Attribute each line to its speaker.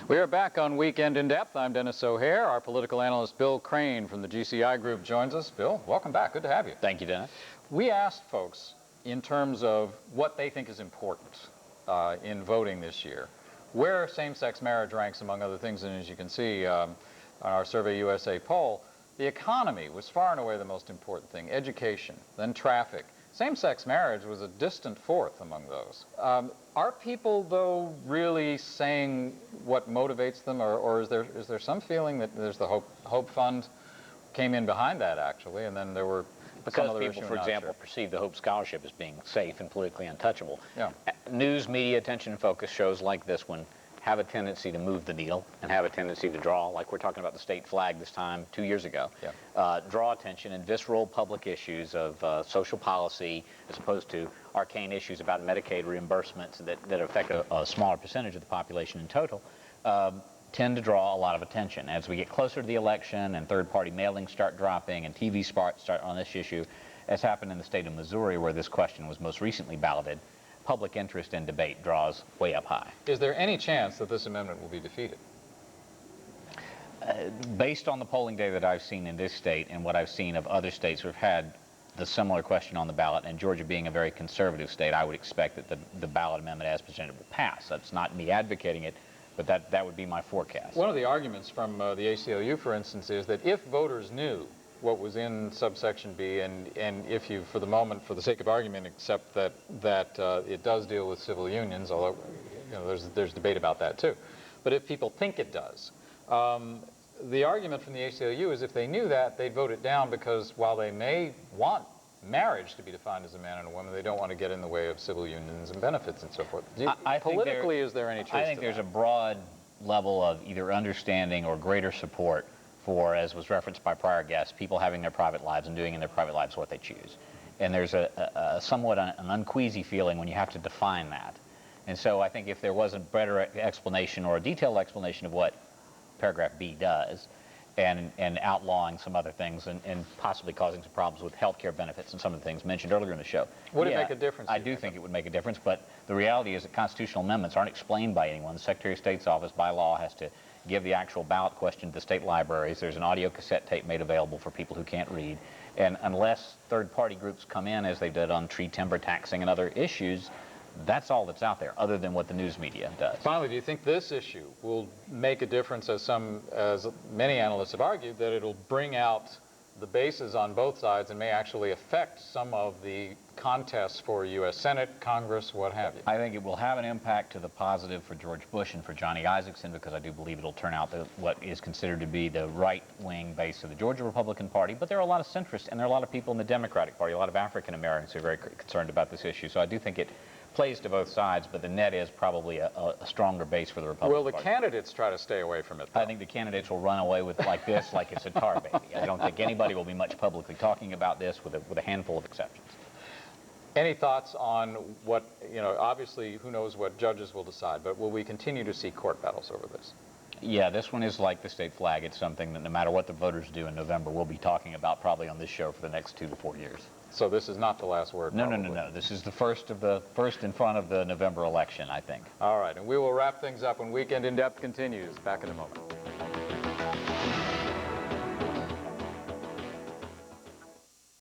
Speaker 1: We are back on Weekend in Depth. I'm Dennis O'Hare. Our political analyst Bill Crane from the GCI Group joins us. Bill, welcome back. Good to have you.
Speaker 2: Thank you, Dennis.
Speaker 1: We asked folks in terms of what they think is important in voting this year, where same-sex marriage ranks among other things, and as you can see on our Survey USA poll, the economy was far and away the most important thing, education, then traffic. Same-sex marriage was a distant fourth among those. Are people, though, really saying what motivates them, or is there some feeling that there's the Hope Fund came in behind that, actually, and then there were
Speaker 2: because people, for example, perceive the Hope Scholarship as being safe and politically untouchable. Yeah. News, media, attention, and focus shows like this one have a tendency to move the needle and have a tendency to draw, like we're talking about the state flag this time 2 years ago, draw attention in visceral public issues of social policy as opposed to arcane issues about Medicaid reimbursements that affect a smaller percentage of the population in total, tend to draw a lot of attention. As we get closer to the election and third-party mailings start dropping and TV spots start on this issue, as happened in the state of Missouri where this question was most recently balloted, public interest and debate draws way up high.
Speaker 1: Is there any chance that this amendment will be defeated?
Speaker 2: Based on the polling data that I've seen in this state and what I've seen of other states who have had the similar question on the ballot, and Georgia being a very conservative state, I would expect that the ballot amendment as presented will pass. That's not me advocating it, but that would be my forecast.
Speaker 1: One of the arguments from the ACLU, for instance, is that if voters knew what was in subsection B, and if you, for the moment, for the sake of argument, accept that it does deal with civil unions, although there's debate about that too, but if people think it does, the argument from the ACLU is if they knew that, they'd vote it down because while they may want marriage to be defined as a man and a woman, they don't want to get in the way of civil unions and benefits and so forth. Politically, is there any truth to that?
Speaker 2: I think there's a broad level of either understanding or greater support for, as was referenced by prior guests, people having their private lives and doing in their private lives what they choose. And there's a somewhat an unqueasy feeling when you have to define that. And so I think if there was a better explanation or a detailed explanation of what paragraph B does, and outlawing some other things and possibly causing some problems with health care benefits and some of the things mentioned earlier in the show.
Speaker 1: Would it make a difference?
Speaker 2: I do think it would make a difference, but the reality is that constitutional amendments aren't explained by anyone. The Secretary of State's office by law has to give the actual ballot question to the state libraries. There's an audio cassette tape made available for people who can't read. And unless third-party groups come in, as they did on tree timber taxing and other issues, that's all that's out there, other than what the news media does.
Speaker 1: Finally, do you think this issue will make a difference, as many analysts have argued, that it'll bring out the bases on both sides and may actually affect some of the contests for U.S. Senate, Congress, what have you?
Speaker 2: I think it will have an impact to the positive for George Bush and for Johnny Isakson, because I do believe it'll turn out what is considered to be the right-wing base of the Georgia Republican Party. But there are a lot of centrists, and there are a lot of people in the Democratic Party, a lot of African Americans who are very concerned about this issue. So I do think it plays to both sides, but the net is probably a stronger base for the Republican Party.
Speaker 1: Will the candidates try to stay away from it, though?
Speaker 2: I think the candidates will run away with like this, like it's a tar baby. I don't think anybody will be much publicly talking about this, with a handful of exceptions.
Speaker 1: Any thoughts on what, obviously who knows what judges will decide, but will we continue to see court battles over this?
Speaker 2: Yeah, this one is like the state flag. It's something that no matter what the voters do in November, we'll be talking about probably on this show for the next 2 to 4 years.
Speaker 1: So this is not the last word?
Speaker 2: No, probably. No. This is the first in front of the November election, I think.
Speaker 1: All right, and we will wrap things up when Weekend in Depth continues. Back in a moment.